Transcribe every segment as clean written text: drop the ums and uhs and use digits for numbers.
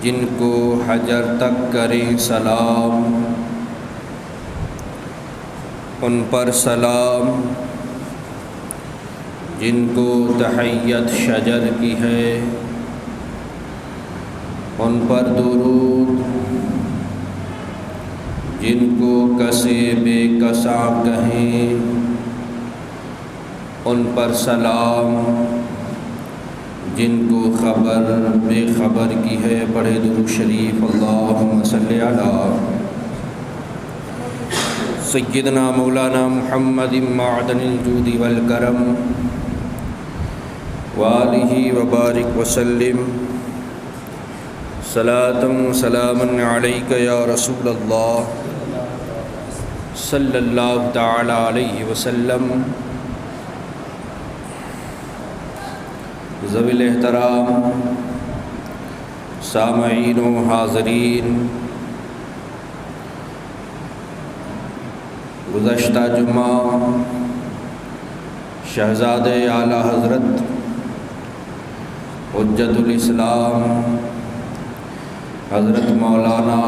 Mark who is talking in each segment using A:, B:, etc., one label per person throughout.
A: جن کو حجر تک کریں سلام، ان پر سلام جن کو تحیت شجر کی ہے، ان پر درود جن کو کسے بے کساں کہیں، ان پر سلام جن کو خبر بے خبر کی ہے۔ پڑھے درود شریف۔ اللہم صلی علی سیدنا مولانا محمد معدن الجود والکرم وآلہ وبارک وسلم۔ صلاۃ و سلاما علیک یا رسول اللہ صلی اللہ تعالی علیہ وسلم۔ ذوی الاحترام سامعین و حاضرین، گزشتہ جمعہ شہزاد اعلیٰ حضرت حجت الاسلام حضرت مولانا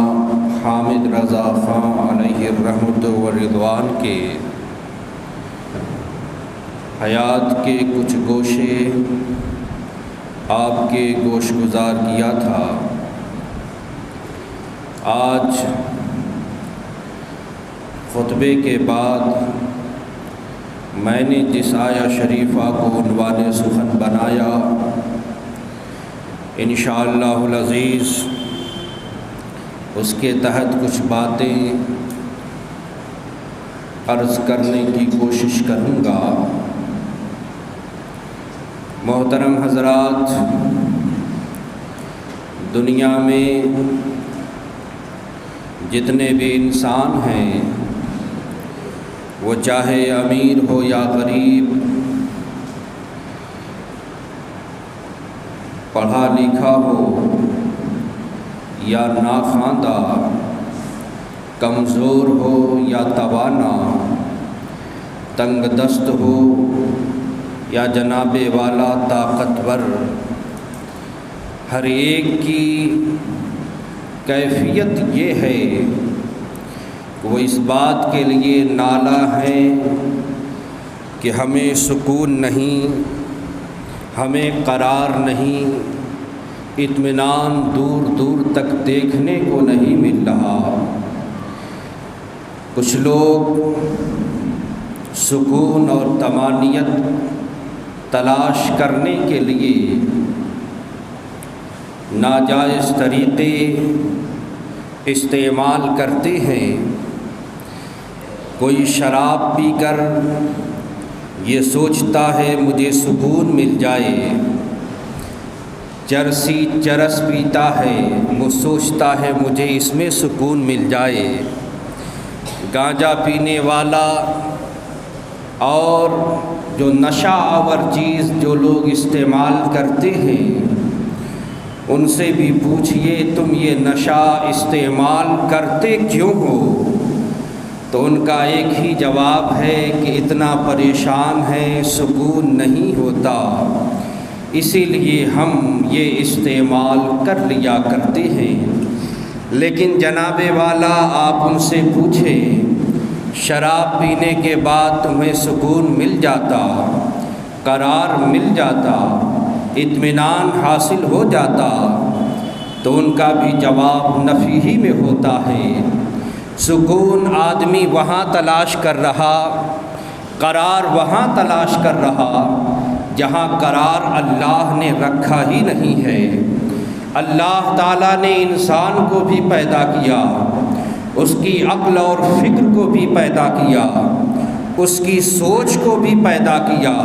A: حامد رضا خان علیہ الرحمۃ والرضوان کے حیات کے کچھ گوشے آپ کے گوش گزار کیا تھا۔ آج خطبے کے بعد میں نے جس آیہ شریفہ کو عنوان سخن بنایا، انشاءاللہ العزیز اس کے تحت کچھ باتیں عرض کرنے کی کوشش کروں گا۔ محترم حضرات، دنیا میں جتنے بھی انسان ہیں، وہ چاہے امیر ہو یا غریب، پڑھا لکھا ہو یا ناخواندہ، کمزور ہو یا توانا، تنگ دست ہو یا جناب والا طاقتور، ہر ایک کی کیفیت یہ ہے کہ وہ اس بات کے لیے نالہ ہے کہ ہمیں سکون نہیں، ہمیں قرار نہیں، اطمینان دور دور تک دیکھنے کو نہیں مل رہا۔ کچھ لوگ سکون اور طمانینت تلاش کرنے کے لیے ناجائز طریقے استعمال کرتے ہیں۔ کوئی شراب پی کر یہ سوچتا ہے مجھے سکون مل جائے، چرس پیتا ہے، وہ سوچتا ہے مجھے اس میں سکون مل جائے۔ گانجا پینے والا اور جو نشہ آور چیز جو لوگ استعمال کرتے ہیں، ان سے بھی پوچھئے تم یہ نشہ استعمال کرتے کیوں ہو؟ تو ان کا ایک ہی جواب ہے کہ اتنا پریشان ہے، سکون نہیں ہوتا، اسی لیے ہم یہ استعمال کر لیا کرتے ہیں۔ لیکن جناب والا آپ ان سے پوچھیں، شراب پینے کے بعد تمہیں سکون مل جاتا، قرار مل جاتا، اطمینان حاصل ہو جاتا؟ تو ان کا بھی جواب نفی ہی میں ہوتا ہے۔ سکون آدمی وہاں تلاش کر رہا، قرار وہاں تلاش کر رہا جہاں قرار اللہ نے رکھا ہی نہیں ہے۔ اللہ تعالیٰ نے انسان کو بھی پیدا کیا، اس کی عقل اور فکر کو بھی پیدا کیا، اس کی سوچ کو بھی پیدا کیا۔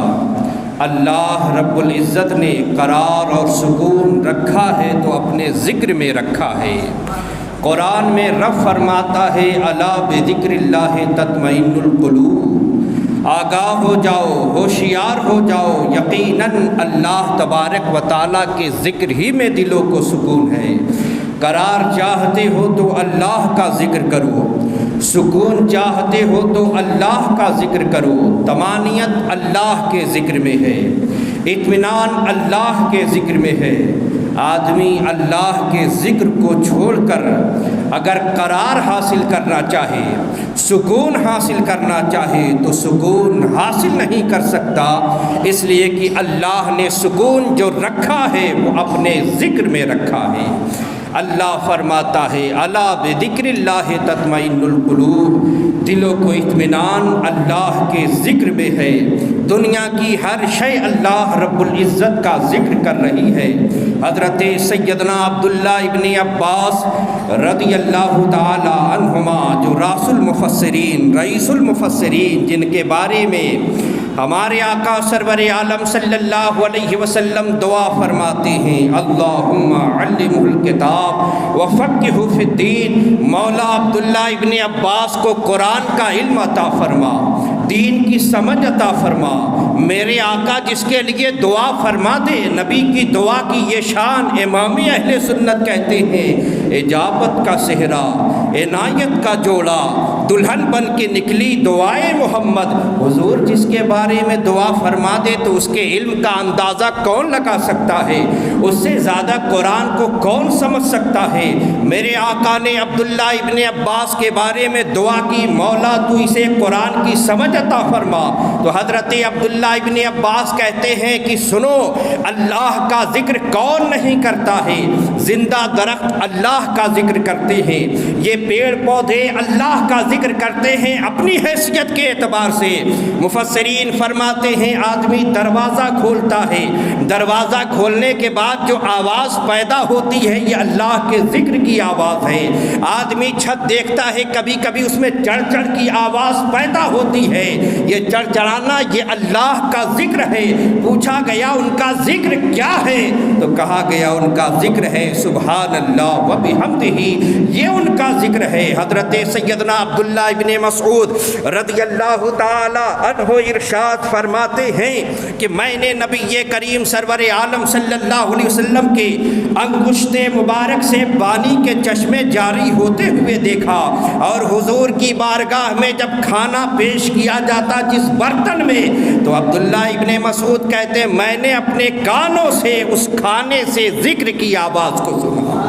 A: اللہ رب العزت نے قرار اور سکون رکھا ہے تو اپنے ذکر میں رکھا ہے۔ قرآن میں رب فرماتا ہے الا بذکر اللہ تطمئن القلوب، آگاہ ہو جاؤ، ہوشیار ہو جاؤ، یقیناً اللہ تبارک و تعالیٰ کے ذکر ہی میں دلوں کو سکون ہے۔ قرار چاہتے ہو تو اللہ کا ذکر کرو، سکون چاہتے ہو تو اللہ کا ذکر کرو، طمانینت اللہ کے ذکر میں ہے۔ اطمینان اللہ کے ذکر میں ہے۔ آدمی اللہ کے ذکر کو چھوڑ کر اگر قرار حاصل کرنا چاہے، سکون حاصل کرنا چاہے تو سکون حاصل نہیں کر سکتا، اس لیے کہ اللہ نے سکون جو رکھا ہے وہ اپنے ذکر میں رکھا ہے۔ اللہ فرماتا ہے الا بذکر اللہ تطمئن القلوب، دلوں کو اطمینان اللہ کے ذکر میں ہے۔ دنیا کی ہر شے اللہ رب العزت کا ذکر کر رہی ہے۔ حضرت سیدنا عبداللہ ابن عباس رضی اللہ تعالی عنہما، جو رئیس المفسرین، جن کے بارے میں ہمارے آقا سرور عالم صلی اللہ علیہ وسلم دعا فرماتے ہیں اللہم علمہ الکتاب وفقہہ فی الدین، مولا عبداللہ ابن عباس کو قرآن کا علم عطا فرما، دین کی سمجھ عطا فرما۔ میرے آقا جس کے لیے دعا فرما دے، نبی کی دعا کی یہ شان امام اہل سنت کہتے ہیں اجابت کا صحرا، عنایت کا جوڑا، دلہن بن کے نکلی دعائے محمد۔ حضور جس کے بارے میں دعا فرما دے تو اس کے علم کا اندازہ کون لگا سکتا ہے؟ اس سے زیادہ قرآن کو کون سمجھ سکتا ہے؟ میرے آقا نے عبداللہ ابن عباس کے بارے میں دعا کی، مولا تو اسے قرآن کی سمجھ عطا فرما۔ تو حضرت عبداللہ ابن عباس کہتے ہیں کہ سنو، اللہ کا ذکر کون نہیں کرتا ہے؟ زندہ درخت اللہ کا ذکر کرتے ہیں، یہ پیڑ پودے اللہ کا ذکر کرتے ہیں اپنی حیثیت کے اعتبار سے۔ مفسرین فرماتے ہیں آدمی دروازہ کھولتا ہے، دروازہ کھولنے کے بعد جو آواز پیدا ہوتی ہے یہ اللہ کے ذکر کی آواز ہے۔ آدمی چھت دیکھتا ہے، کبھی کبھی اس میں چڑھ چڑھ کی آواز پیدا ہوتی ہے، یہ چڑھ چڑھانا یہ اللہ کا ذکر ہے۔ پوچھا گیا ان کا ذکر کیا ہے؟ تو کہا گیا ان کا ذکر ہے سبحان اللہ و بحمدہ، یہ ان کا ذکر ہے۔ حضرت سیدنا عبداللہ ابن مسعود رضی اللہ تعالی عنہ ارشاد فرماتے ہیں کہ میں نے نبی کریم سرور عالم صلی اللہ علیہ وسلم کے انگشت مبارک سے پانی کے چشمے جاری ہوتے ہوئے دیکھا، اور حضور کی بارگاہ میں جب کھانا پیش کیا جاتا جس برتن میں، تو عبداللہ ابن مسعود کہتے ہیں میں نے اپنے کانوں سے اس کھانے سے ذکر کی آواز کو سنا۔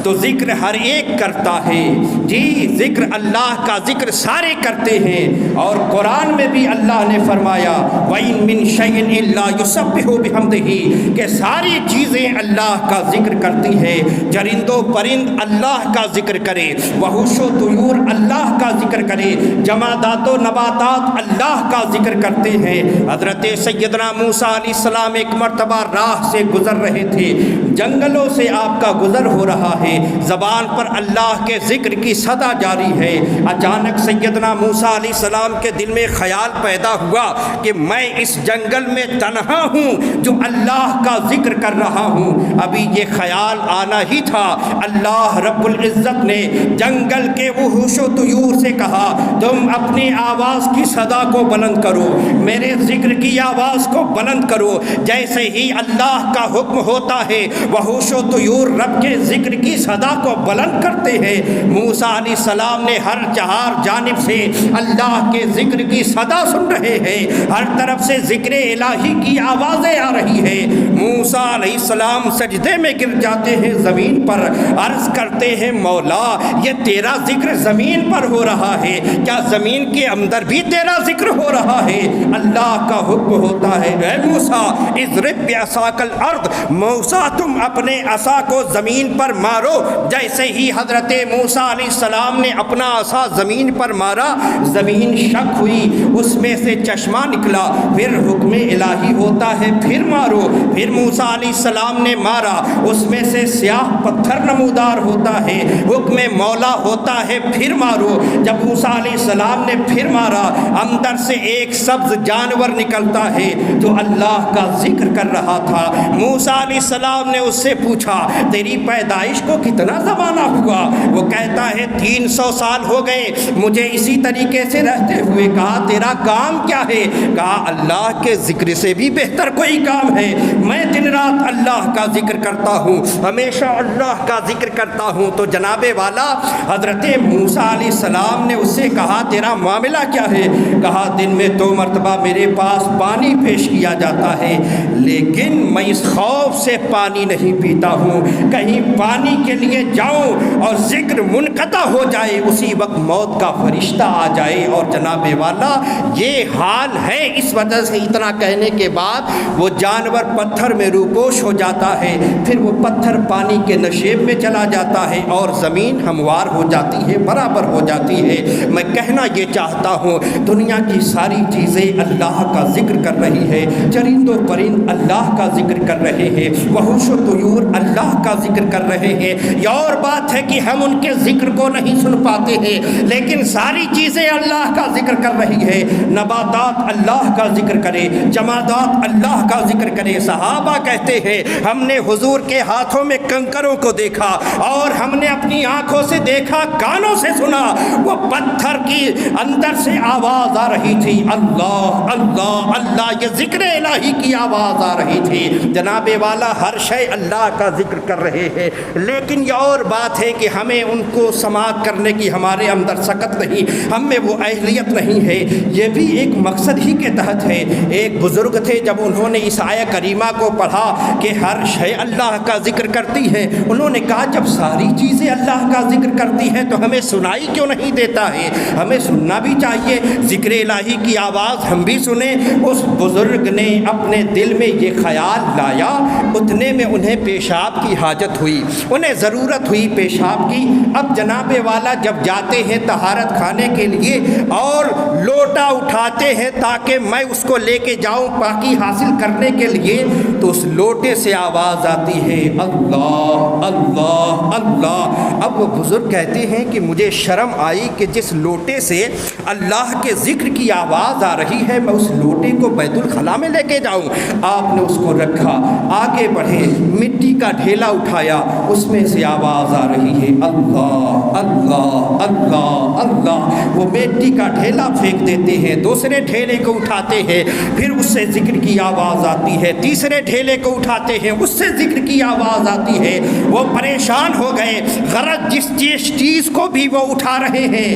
A: تو ذکر ہر ایک کرتا ہے جی، ذکر اللہ کا ذکر سارے کرتے ہیں، اور قرآن میں بھی اللہ نے فرمایا وَإِن مِّن شَيْءٍ إِلَّا يُسَبِّحُ بِحَمْدِهِ، کہ ساری چیزیں اللہ کا ذکر کرتی ہیں۔ چرند و پرند اللہ کا ذکر کرے، وحوش و طیور اللہ کا ذکر کرے، جمادات و نباتات اللہ کا ذکر کرتے ہیں۔ حضرت سیدنا موسیٰ علیہ السلام ایک مرتبہ راہ سے گزر رہے تھے، جنگلوں سے آپ کا گزر ہو رہا ہے، زبان پر اللہ کے ذکر کی صدا جاری ہے۔ اچانک سیدنا موسیٰ علیہ السلام کے دل میں خیال پیدا ہوا کہ میں اس جنگل میں تنہا ہوں جو اللہ کا ذکر کر رہا ہوں۔ ابھی یہ خیال آنا ہی تھا، اللہ رب العزت نے جنگل کے وحوش و طیور سے کہا تم اپنی آواز کی صدا کو بلند کرو، میرے ذکر کی آواز کو بلند کرو۔ جیسے ہی اللہ کا حکم ہوتا ہے وحوش و طیور رب کے ذکر کی صدا کو بلند کرتے ہیں۔ موسیٰ علیہ السلام نے ہر چہار جانب سے اللہ کے ذکر کی صدا سن رہے ہیں، ہر طرف سے ذکر الہی کی آوازیں آ رہی ہیں۔ موسیٰ علیہ السلام سجدے میں گر جاتے ہیں زمین پر، عرض کرتے ہیں مولا یہ تیرا ذکر زمین پر ہو رہا ہے، کیا زمین کے اندر بھی تیرا ذکر ہو رہا ہے؟ اللہ کا حکم ہوتا ہے اے موسیٰ اضرب بعصاک الارض، موسیٰ تم اپنے عصا کو زمین پر مارو۔ جیسے ہی حضرت موسیٰ علیہ السلام نے اپنا عصا زمین پر مارا، زمین شک ہوئی، اس میں سے چشمہ نکلا۔ پھر حکم الہی ہوتا ہے پھر مارو، پھر موسیٰ علیہ السلام نے مارا، اس میں سے سیاہ پتھر نمودار ہوتا ہے، حکم مولا ہوتا ہے پھر مارو۔ جب موسیٰ علیہ السلام نے پھر مارا، اندر سے ایک سبز جانور نکلتا ہے جو اللہ کا ذکر کر رہا تھا۔ موسیٰ علیہ السلام نے اس سے پوچھا تیری پیدائش کو تو کتنا زمانہ ہوا؟ وہ کہتا ہے 300 سال ہو گئے مجھے اسی طریقے سے رہتے ہوئے۔ کہا تیرا کام کیا ہے؟ کہا اللہ کے ذکر سے بھی بہتر کوئی کام ہے، میں دن رات اللہ کا ذکر کرتا ہوں، ہمیشہ اللہ کا ذکر کرتا ہوں۔ تو جناب والا حضرت موسیٰ علیہ السلام نے اس سے کہا تیرا معاملہ کیا ہے؟ کہا دن میں 2 مرتبہ میرے پاس پانی پیش کیا جاتا ہے، لیکن میں اس خوف سے پانی نہیں پیتا ہوں کہیں پانی کے لیے جاؤں اور ذکر منقطع ہو جائے، اسی وقت موت کا فرشتہ آ جائے۔ اور جناب والا یہ حال ہے، اس وجہ سے اتنا کہنے کے بعد وہ جانور پتھر میں روپوش ہو جاتا ہے، پھر وہ پتھر پانی کے نشیب میں چلا جاتا ہے اور زمین ہموار ہو جاتی ہے، برابر ہو جاتی ہے۔ میں کہنا یہ چاہتا ہوں دنیا کی ساری چیزیں اللہ کا ذکر کر رہی ہے، چرند و پرند اللہ کا ذکر کر رہے ہیں، وحوش و طیور اللہ کا ذکر کر رہے ہیں۔ یہ اور بات ہے کہ ہم ان کے ذکر کو نہیں سن پاتے ہیں، لیکن ساری چیزیں اللہ کا ذکر کر رہی ہے۔ نباتات اللہ کا ذکر کرے، جمادات اللہ کا ذکر کرے۔ صحابہ کہتے ہیں ہم نے حضور کے ہاتھوں میں کنکروں کو دیکھا اور ہم نے اپنی آنکھوں سے دیکھا، کانوں سے سنا، وہ پتھر کی اندر سے آواز آ رہی تھی، اللہ اللہ اللہ، یہ ذکر الہی کی آواز آ رہی تھی۔ جناب والا ہر شے اللہ کا ذکر کر رہے ہیں، لیکن یہ اور بات ہے کہ ہمیں ان کو سماعت کرنے کی ہمارے اندر سکت نہیں، ہم میں وہ اہلیت نہیں ہے۔ یہ بھی ایک مقصد ہی کے تحت ہے۔ ایک بزرگ تھے، جب انہوں نے اس آیہ کریمہ کو پڑھا کہ ہر شے اللہ کا ذکر کرتی ہے، انہوں نے کہا جب ساری چیزیں اللہ کا ذکر کرتی ہیں تو ہمیں سنائی کیوں نہیں دیتا ہے؟ ہمیں سننا بھی چاہیے، ذکر الہی کی آواز ہم بھی سنیں۔ اس بزرگ نے اپنے دل میں یہ خیال لایا، اتنے میں انہیں پیشاب کی حاجت ہوئی، انہیں ضرورت ہوئی پیشاب کی۔ اب جناب والا جب جاتے ہیں طہارت خانے کے لیے اور لوٹا اٹھاتے ہیں تاکہ میں اس کو لے کے جاؤں پاکی حاصل کرنے کے لیے، تو اس لوٹے سے آواز آتی ہے اللہ اللہ اللہ۔ اب وہ بزرگ کہتے ہیں کہ مجھے شرم آئی کہ جس لوٹے سے اللہ کے ذکر کی آواز آ رہی ہے میں اس لوٹے کو بیت الخلا میں لے کے جاؤں۔ آپ نے اس کو رکھا، آگے بڑھے، مٹی کا ڈھیلا اٹھایا، اس میں سے آواز آ رہی ہے اللہ اللہ اللہ اللہ۔ وہ مٹی کا ڈھیلا پھینک دیتے ہیں، دوسرے ڈھیلے کو اٹھاتے ہیں، پھر اس سے ذکر کی آواز آتی ہے، تیسرے ڈھیلے کو اٹھاتے ہیں، اس سے ذکر کی آواز آتی ہے۔ وہ پریشان ہو گئے، غرض جس چیز کو بھی وہ اٹھا رہے ہیں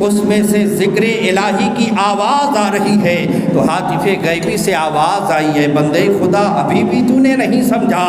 A: اس میں سے ذکر الہی کی آواز آ رہی ہے۔ تو ہاتف غیبی سے آواز آئی ہے، بندے خدا ابھی بھی تو نے نہیں سمجھا،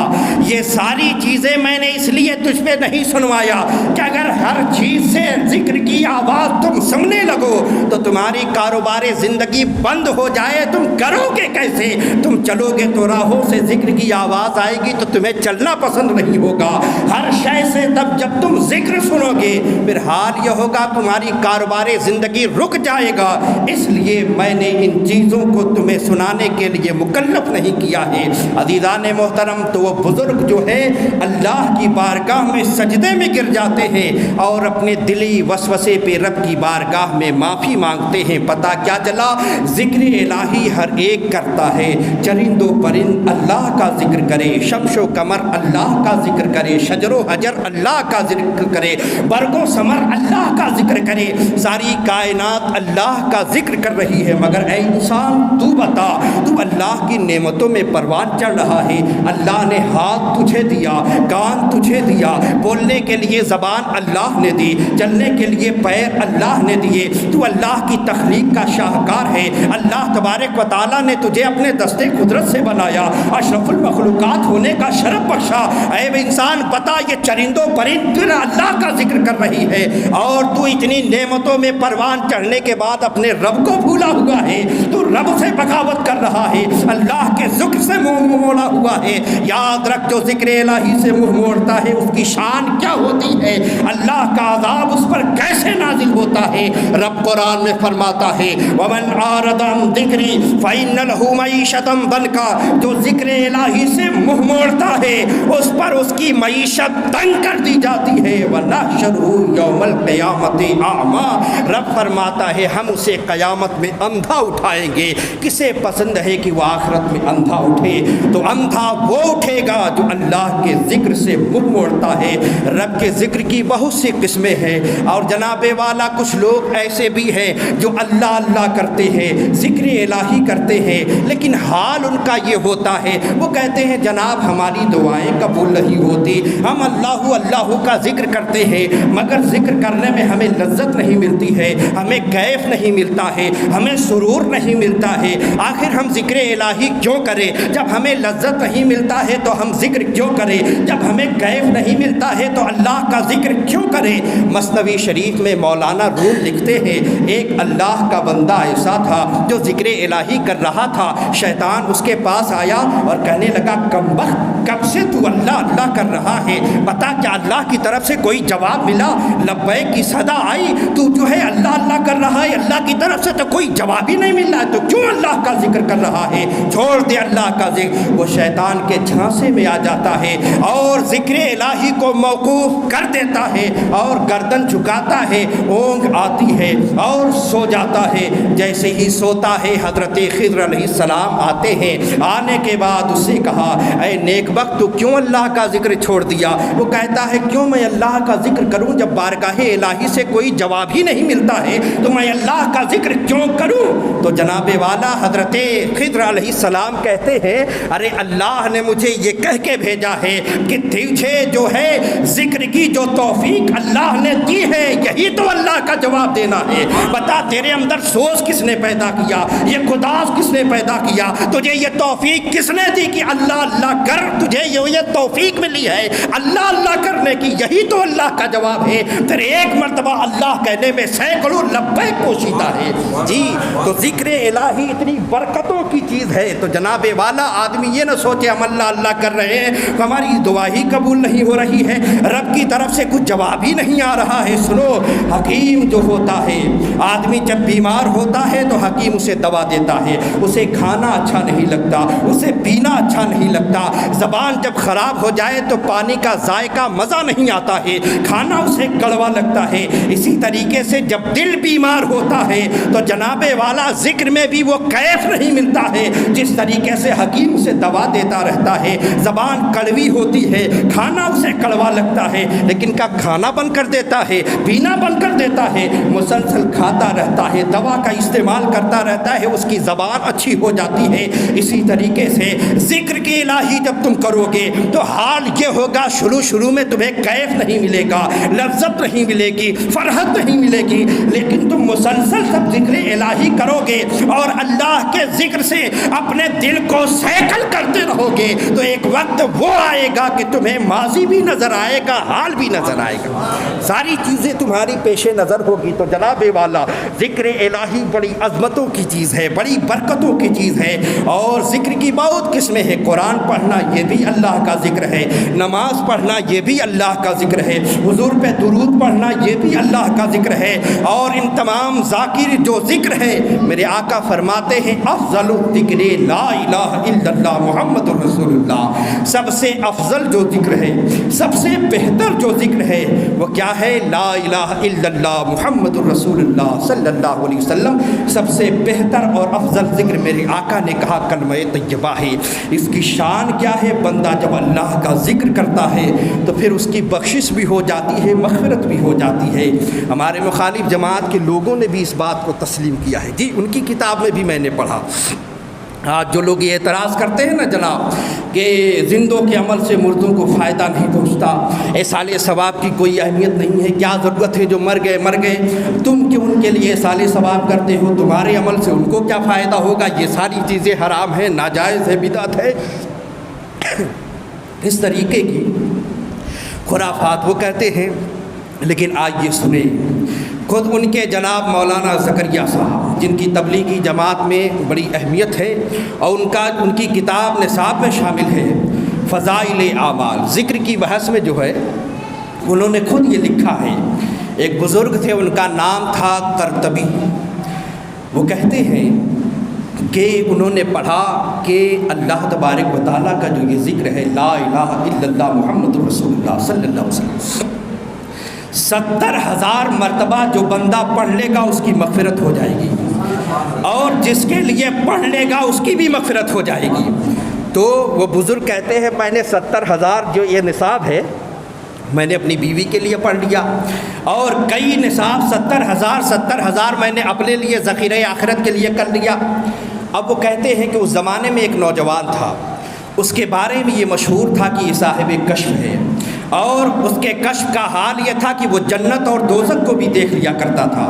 A: یہ ساری چیزیں میں نے اس لیے تجھ پہ نہیں سنوایا کہ اگر ہر چیز سے ذکر کی آواز تم سننے لگو تو تمہاری کاروبار زندگی بند ہو جائے، تم کرو گے کیسے؟ تم چلو گے تو راہوں سے ذکر کی آواز آئے گی تو تمہیں چلنا پسند نہیں ہوگا۔ ہر شے سے تب جب تم ذکر سنو گے پھر حال یہ ہوگا تمہاری کاروبار زندگی رک جائے گا۔ اس لیے میں نے ان چیزوں کو تمہیں سنانے کے لیے مکلف نہیں کیا ہے۔ عزیزان محترم، تو وہ بزرگ جو ہے اللہ کی بارگاہ میں سجدے میں گر جاتے ہیں اور اپنے دلی وسوسے پہ رب کی بارگاہ میں معافی مانگتے ہیں۔ پتہ کیا چلا؟ ذکر الہی ہر ایک کرتا ہے، چرند و پرند اللہ کا ذکر کرے، شمس و قمر اللہ کا ذکر کرے، شجر و حجر اللہ کا ذکر کرے، برگ و ثمر اللہ کا ذکر کرے، ساری کائنات اللہ کا ذکر کر رہی ہے۔ مگر اے انسان تو بتا، تو اللہ کی نعمتوں میں پروان چڑھ رہا ہے۔ اللہ نے ہاتھ تجھے دیا، کان تجھے دیا، بولنے کے لیے زبان اللہ نے دی، چلنے کے لیے پیر اللہ نے دیے، تو اللہ کی تخلیق کا شاہکار ہے۔ اللہ تبارک و تعالیٰ نے تجھے اپنے دستے قدرت سے بنایا، اشرف المخلوقات ہونے کا شرف بخشا۔ اے انسان بتا، یہ چرندوں پرند اللہ کا ذکر کر رہی ہے اور تو اتنی نعمتوں میں پروان چڑھنے کے بعد اپنے رب کو بھولا ہوا ہے، تو رب سے بغاوت کر رہا ہے، اللہ کے ذکر سے منہ موڑا ہوا ہے۔ یاد رکھ، جو ذکر الہی سے منہ موڑتا ہے اس کی شان کیا ہوتی ہے، اللہ کا عذاب اس پر کیسے نازل ہوتا ہے۔ رب قرآن میں فرماتا ہے وَمَنْ عَارَضَ عَنْ ذِكْرِي فَإِنَّ لَهُ مَعِيشَةً ضَنْكًا، جو ذکر الہی سے منہ موڑ چھوڑتا ہے اس پر اس کی معیشت تنگ کر دی جاتی ہے۔ وَنَحْشُرُهُ يَوْمَ الْقِيَامَةِ أَعْمَىٰ، رب فرماتا ہے ہم اسے قیامت میں اندھا اٹھائیں گے۔ کسے پسند ہے کہ وہ آخرت میں اندھا اٹھے؟ تو اندھا وہ اٹھے گا جو اللہ کے ذکر سے منہ موڑتا ہے۔ رب کے ذکر کی بہت سی قسمیں ہیں، اور جناب والا کچھ لوگ ایسے بھی ہیں جو اللہ اللہ کرتے ہیں، ذکر الہی کرتے ہیں، لیکن حال ان کا یہ ہوتا ہے، وہ کہتے ہیں جناب ہماری دعائیں قبول نہیں ہوتی، ہم اللہ اللہ کا ذکر کرتے ہیں مگر ذکر کرنے میں ہمیں لذت نہیں ملتی ہے، ہمیں کیف نہیں ملتا ہے، ہمیں سرور نہیں ملتا ہے۔ آخر ہم ذکر الہی کیوں کریں؟ جب ہمیں لذت نہیں ملتا ہے تو ہم ذکر کیوں کریں؟ جب ہمیں کیف نہیں ملتا ہے تو اللہ کا ذکر کیوں کریں؟ مثنوی شریف میں مولانا روم لکھتے ہیں ایک اللہ کا بندہ ایسا تھا جو ذکر الہی کر رہا تھا، شیطان اس کے پاس آیا اور کہنے لگا کمبخت کب سے تو اللہ اللہ کر رہا ہے، بتا کیا اللہ کی طرف سے کوئی جواب ملا؟ لبیک کی صدا آئی، تو جو ہے اللہ اللہ کر رہا ہے، اللہ کی طرف سے تو کوئی جواب ہی نہیں مل رہا ہے، تو کیوں اللہ کا ذکر کر رہا ہے؟ چھوڑ دے اللہ کا ذکر۔ وہ شیطان کے جھانسے میں آ جاتا ہے اور ذکر الہی کو موقوف کر دیتا ہے اور گردن جھکاتا ہے، اونگ آتی ہے اور سو جاتا ہے۔ جیسے ہی سوتا ہے حضرت خضر علیہ السلام آتے ہیں، آنے کے بعد اس سے کہا اے نیک بخت تو کیوں اللہ کا ذکر چھوڑ دیا؟ وہ کہتا ہے کیوں میں اللہ کا ذکر کروں جب بارگاہ الہی سے کوئی جواب ہی نہیں ملتا ہے، تو میں اللہ کا ذکر کیوں کروں؟ تو جناب والا حضرت خضر علیہ السلام کہتے ہیں ارے اللہ نے مجھے یہ کہہ کے بھیجا ہے کہ تجھے جو ہے ذکر کی جو توفیق اللہ نے دی ہے یہی تو اللہ کا جواب دینا ہے۔ بتا تیرے اندر سوچ کس نے پیدا کیا، یہ خداس کس نے پیدا کیا، تجھے یہ توفیق کس نے دی کہ اللہ اللہ کر؟ تجھے یہ توفیق ملی ہے اللہ اللہ کرنے کی، یہی تو اللہ کا جواب ہے۔ پھر ایک مرتبہ اللہ کہنے میں سینکڑوں لبیک پوشیدہ ہے۔ جی تو ذکر الہی اتنی برکتوں کی چیز ہے، تو جناب والا آدمی یہ نہ سوچے ہم اللہ اللہ کر رہے ہیں ہماری دعا ہی قبول نہیں ہو رہی ہے، رب کی طرف سے کچھ جواب ہی نہیں آ رہا ہے۔ سنو، حکیم جو ہوتا ہے، آدمی جب بیمار ہوتا ہے تو حکیم اسے دوا دیتا ہے، اسے کھانا اچھا نہیں لگتا، اسے پینا اچھا نہیں لگتا، زبان جب خراب ہو جائے تو پانی کا ذائقہ مزہ نہیں آتا ہے، کھانا اسے کڑوا لگتا ہے۔ اسی طریقے سے جب دل بیمار ہوتا ہے تو جناب والا ذکر میں بھی وہ کیف نہیں ملتا ہے جس طریقے سے حکیم اسے دوا دیتا رہتا ہے۔ زبان کڑوی ہوتی ہے، کھانا اسے کڑوا لگتا ہے، لیکن کا کھانا بند کر دیتا ہے، پینا بند کر دیتا ہے، مسلسل کھاتا رہتا ہے، دوا کا استعمال کرتا رہتا ہے، اس کی زبان اچھی ہو جاتی ہے۔ اسی طریقے سے ذکر کی الہی جب تم کرو گے تو حال یہ ہوگا شروع میں تمہیں کیف نہیں ملے گا، لذت نہیں ملے گی، فرحت نہیں ملے گی، لیکن تم مسلسل سب ذکر الہی کرو گے اور اللہ کے ذکر سے اپنے دل کو سیکل کرتے رہو گے تو ایک وقت وہ آئے گا کہ تمہیں ماضی بھی نظر آئے گا، حال بھی نظر آئے گا، ساری چیزیں تمہاری پیش نظر ہوگی۔ تو جناب والا ذکر الہی بڑی عظمتوں کی چیز ہے، بڑی برکتوں کی چیز ہے، اور ذکر کی بہت قسمیں ہیں۔ قرآن پڑھنا یہ بھی اللہ کا ذکر ہے، نماز پڑھنا یہ بھی اللہ کا ذکر ہے، حضور پہ درود پڑھنا یہ بھی اللہ کا ذکر ہے، اور ان تمام ذاکر جو ذکر ہے میرے آقا فرماتے ہیں افضل الذکر لا الہ الا اللہ محمد رسول اللہ، سب سے افضل جو ذکر ہے، سب سے بہتر جو ذکر ہے وہ کیا ہے؟ لا الہ الا اللہ محمد رسول اللہ صلی اللہ علیہ وسلم۔ سب سے بہتر اور افضل ذکر میرے آقا نے کہا کلمہ طیبہ ہے۔ اس کی شان کیا ہے؟ بندہ جب اللہ کا ذکر کرتا ہے تو پھر اس کی بخشش بھی ہو جاتی ہے، مغفرت بھی ہو جاتی ہے۔ ہمارے مخالف جماعت کے لوگوں نے بھی اس بات کو تسلیم کیا ہے، جی ان کی کتاب میں بھی میں نے پڑھا۔ آج جو لوگ یہ اعتراض کرتے ہیں نا جناب کہ زندوں کے عمل سے مردوں کو فائدہ نہیں پہنچتا، احصال ثواب کی کوئی اہمیت نہیں ہے، کیا ضرورت ہے، جو مر گئے، تم کیوں ان کے لیے احصال ثواب کرتے ہو؟ تمہارے عمل سے ان کو کیا فائدہ ہوگا؟ یہ ساری چیزیں حرام ہیں، ناجائز ہے، بدعت ہے، اس طریقے کی خرافات وہ کہتے ہیں۔ لیکن آج یہ سنیں، خود ان کے جناب مولانا زکریا صاحب جن کی تبلیغی جماعت میں بڑی اہمیت ہے اور ان کی کتاب نصاب میں شامل ہے فضائل اعمال، ذکر کی بحث میں جو ہے انہوں نے خود یہ لکھا ہے۔ ایک بزرگ تھے، ان کا نام تھا قرطبی، وہ کہتے ہیں کہ انہوں نے پڑھا کہ اللہ تبارک و تعالیٰ کا جو یہ ذکر ہے لا الہ الا اللہ محمد رسول اللہ صلی اللہ علیہ وسلم، 70,000 مرتبہ جو بندہ پڑھ لے گا اس کی مغفرت ہو جائے گی، اور جس کے لیے پڑھ لے گا اس کی بھی مغفرت ہو جائے گی۔ تو وہ بزرگ کہتے ہیں میں نے 70,000 جو یہ نصاب ہے میں نے اپنی بیوی کے لیے پڑھ لیا، اور کئی نصاب 70,000 میں نے اپنے لیے ذخیرہ آخرت کے لیے کر لیا۔ اب وہ کہتے ہیں کہ اس زمانے میں ایک نوجوان تھا، اس کے بارے میں یہ مشہور تھا کہ یہ صاحب کشف ہے، اور اس کے کشف کا حال یہ تھا کہ وہ جنت اور دوزخ کو بھی دیکھ لیا کرتا تھا۔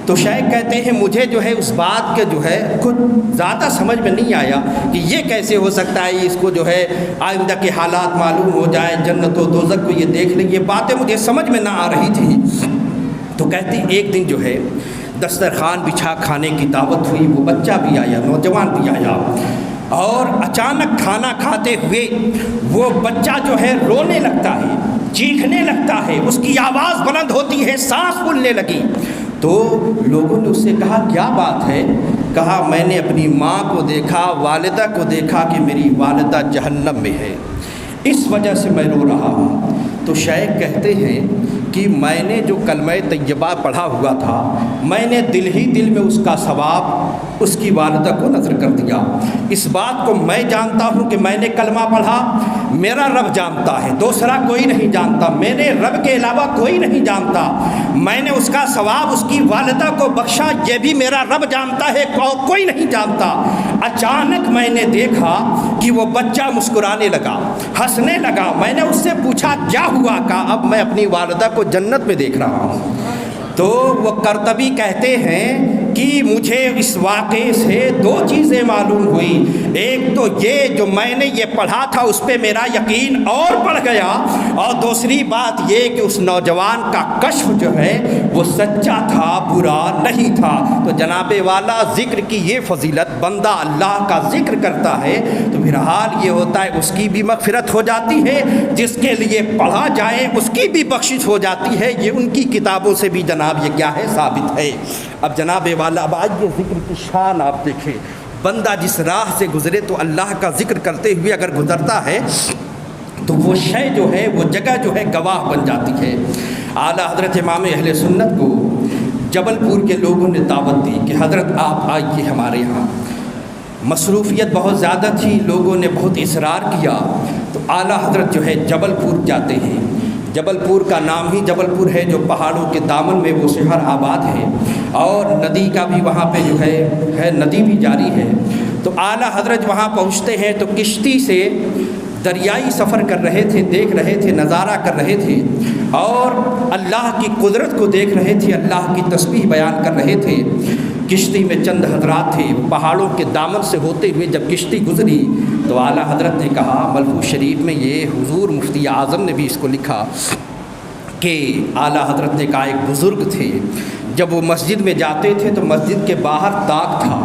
A: تو شیخ کہتے ہیں مجھے جو ہے اس بات کے جو ہے کچھ زیادہ سمجھ میں نہیں آیا کہ یہ کیسے ہو سکتا ہے، اس کو جو ہے آئندہ کے حالات معلوم ہو جائے، جنت و دوزخ کو یہ دیکھ لیں، یہ باتیں مجھے سمجھ میں نہ آ رہی تھی۔ تو کہتے ہیں ایک دن جو ہے دسترخوان بچھا کھانے کی دعوت ہوئی، وہ بچہ بھی آیا، نوجوان بھی آیا، اور اچانک کھانا کھاتے ہوئے وہ بچہ جو ہے رونے لگتا ہے، چیخنے لگتا ہے، اس کی آواز بلند ہوتی ہے، سانس پھولنے لگی۔ تو لوگوں نے اس سے کہا کیا بات ہے؟ کہا میں نے اپنی ماں کو دیکھا، والدہ کو دیکھا کہ میری والدہ جہنم میں ہے، اس وجہ سے میں رو رہا ہوں۔ تو شیخ کہتے ہیں کہ میں نے جو کلمہ طیبہ پڑھا ہوا تھا، میں نے دل ہی دل میں اس کا ثواب اس کی والدہ کو نظر کر دیا۔ اس بات کو میں جانتا ہوں کہ میں نے کلمہ پڑھا، میرا رب جانتا ہے، دوسرا کوئی نہیں جانتا، میں نے رب کے علاوہ کوئی نہیں جانتا، میں نے اس کا ثواب اس کی والدہ کو بخشا، یہ بھی میرا رب جانتا ہے، کوئی نہیں جانتا۔ اچانک میں نے دیکھا کہ وہ بچہ مسکرانے لگا، ہنسنے لگا۔ میں نے اس سے پوچھا کیا ہوا؟ کہا اب میں اپنی والدہ کو جنت میں دیکھ رہا ہوں۔ تو وہ قرطبی کہتے ہیں کہ مجھے اس واقعے سے دو چیزیں معلوم ہوئی، ایک تو یہ جو میں نے یہ پڑھا تھا اس پہ میرا یقین اور بڑھ گیا، اور دوسری بات یہ کہ اس نوجوان کا کشف جو ہے وہ سچا تھا، برا نہیں تھا۔ تو جناب والا ذکر کی یہ فضیلت، بندہ اللہ کا ذکر کرتا ہے تو پھر حال یہ ہوتا ہے اس کی بھی مغفرت ہو جاتی ہے، جس کے لیے پڑھا جائے اس کی بھی بخشش ہو جاتی ہے۔ یہ ان کی کتابوں سے بھی جناب یہ کیا ہے؟ ثابت ہے۔ اب جناب والا اب آج یہ ذکر کی شان آپ دیکھیں، بندہ جس راہ سے گزرے تو اللہ کا ذکر کرتے ہوئے اگر گزرتا ہے تو وہ شے جو ہے، وہ جگہ جو ہے گواہ بن جاتی ہے۔ اعلیٰ حضرت امام اہل سنت کو جبل پور کے لوگوں نے دعوت دی کہ حضرت آپ آئیے ہمارے یہاں۔ مصروفیت بہت زیادہ تھی، لوگوں نے بہت اصرار کیا، تو اعلیٰ حضرت جو ہے جبل پور جاتے ہیں۔ جبل پور کا نام ہی جبل پور ہے، جو پہاڑوں کے دامن میں وہ شہر آباد ہے، اور ندی کا بھی وہاں پہ جو ہے ندی بھی جاری ہے۔ تو اعلیٰ حضرت وہاں پہنچتے ہیں تو کشتی سے دریائی سفر کر رہے تھے، دیکھ رہے تھے، نظارہ کر رہے تھے، اور اللہ کی قدرت کو دیکھ رہے تھے، اللہ کی تسبیح بیان کر رہے تھے۔ کشتی میں چند حضرات تھے، پہاڑوں کے دامن سے ہوتے ہوئے جب کشتی گزری تو اعلیٰ حضرت نے کہا، ملفوظ شریف میں یہ حضور مفتی اعظم نے بھی اس کو لکھا کہ اعلیٰ حضرت نے کہا ایک بزرگ تھے، جب وہ مسجد میں جاتے تھے تو مسجد کے باہر طاق تھا،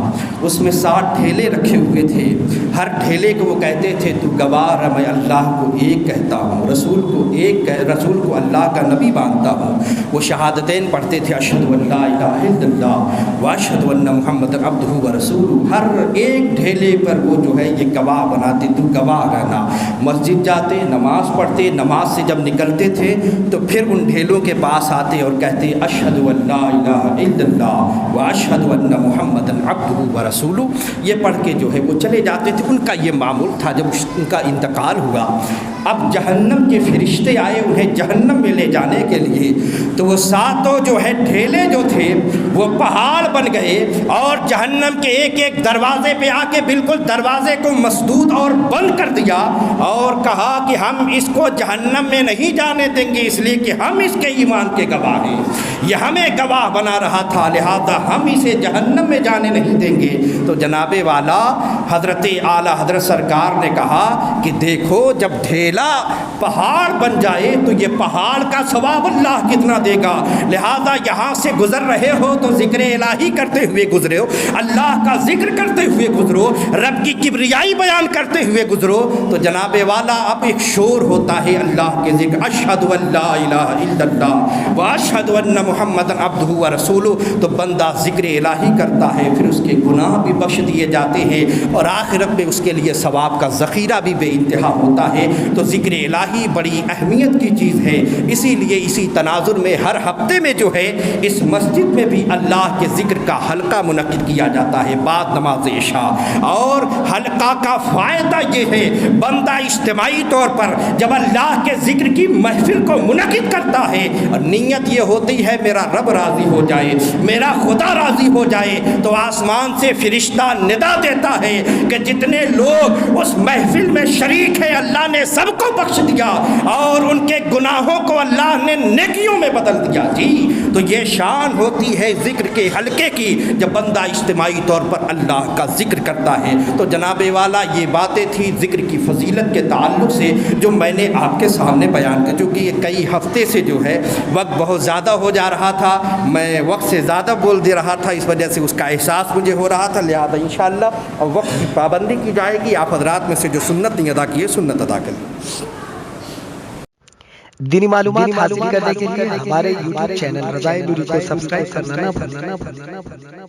A: اس میں 60 ٹھیلے رکھے ہوئے تھے، ہر ٹھیلے کو وہ کہتے تھے تو گواہ ہے میں اللہ کو ایک کہتا ہوں، رسول کو اللہ کا نبی مانتا ہوں۔ وہ شہادتین پڑھتے تھے، اشہد ان لا الہ الا اللہ واشہد ان محمد عبدہ ورسولہ، ہر ایک ڈھیلے پر وہ جو ہے یہ گواہ بناتے، تو گواہ رہنا۔ مسجد جاتے، نماز پڑھتے، نماز سے جب نکلتے تھے تو پھر ان ڈھیلوں کے پاس آتے اور کہتے اشہد ان لا الہ الا اللہ واشہد ان محمد عبدہ ورسولہ، یہ پڑھ کے جو ہے وہ چلے جاتے تھے۔ ان کا یہ معمول تھا۔ جب ان کا انتقال ہوا، اب جہنم کے فرشتے آئے انہیں جہنم میں لے جانے کے لیے، تو وہ ساتوں جو ہے ڈھیلے جو تھے وہ پہاڑ بن گئے، اور جہنم کے ایک ایک دروازے پہ آ کے بالکل دروازے کو مسدود اور بند کر دیا، اور کہا کہ ہم اس کو جہنم میں نہیں جانے دیں گے، اس لیے کہ ہم اس کے ایمان کے گواہ ہیں، یہ ہمیں گواہ بنا رہا تھا، لہذا ہم اسے جہنم میں جانے نہیں دیں گے۔ تو جناب والا حضرت اعلیٰ حضرت سرکار نے کہا کہ دیکھو جب ڈھیلا پہاڑ بن جائے تو یہ پہاڑ کا ثواب اللہ کتنا دے گا، لہذا یہاں سے گزر رہے ہو تو ذکر الہی کرتے ہوئے گزرے ہو، اللہ کا ذکر کرتے ہوئے گزرو، رب کی کبریائی بیان کرتے ہوئے گزرو۔ تو جناب والا اب ایک شور ہوتا ہے اللہ کے ذکر، اشہد ان لا الہ الا اللہ واشہد ان محمد عبدہ ورسولہ، تو بندہ ذکر الہی کرتا ہے، پھر اس کے گناہ بھی بخش دیے جاتے ہیں اور آخرت میں اس کے لیے ثواب کا ذخیرہ بھی بے انتہا ہوتا ہے۔ تو ذکر الہی بڑی اہمیت کی چیز ہے، اسی لیے اسی تناظر میں ہر ہفتے میں جو ہے اس مسجد میں بھی اللہ کے ذکر کا حلقہ منعقد کیا جاتا ہے بعد نماز عشاء۔ اور حلقہ کا فائدہ یہ ہے، بندہ اجتماعی طور پر جب اللہ کے ذکر کی محفل کو منعقد کرتا ہے اور نیت یہ ہوتی ہے میرا رب راضی ہو جائے، میرا خدا راضی ہو جائے، تو آسمان سے فرشتہ ندا دیتا ہے کہ جتنے لوگ اس محفل میں شریک ہیں اللہ نے سب کو بخش دیا اور ان کے گناہوں کو اللہ نے نیکیوں میں بدل دیا۔ جی تو یہ شان ہوتی ہے ذکر کے حلقے کی جب بندہ اجتماعی طور پر اللہ کا ذکر کرتا ہے۔ تو جناب والا یہ باتیں تھی ذکر کی فضیلت کے تعلق سے جو میں نے آپ کے سامنے بیان کی، چونکہ یہ کئی ہفتے سے جو ہے وقت بہت زیادہ ہو جا رہا تھا، میں وقت سے زیادہ بول دے رہا تھا، اس وجہ سے اس کا احساس مجھے ہو رہا تھا، لہذا انشاءاللہ اب وقت کی پابندی کی جائے گی۔ آپ حضرات میں سے جو سنت نہیں ادا کی ہے سنت ادا کریں۔
B: دینی معلومات حاصل کرنے کے لیے ہمارے YouTube چینل رضائے نوری کو سبسکرائب کرنا نہ بھولنا۔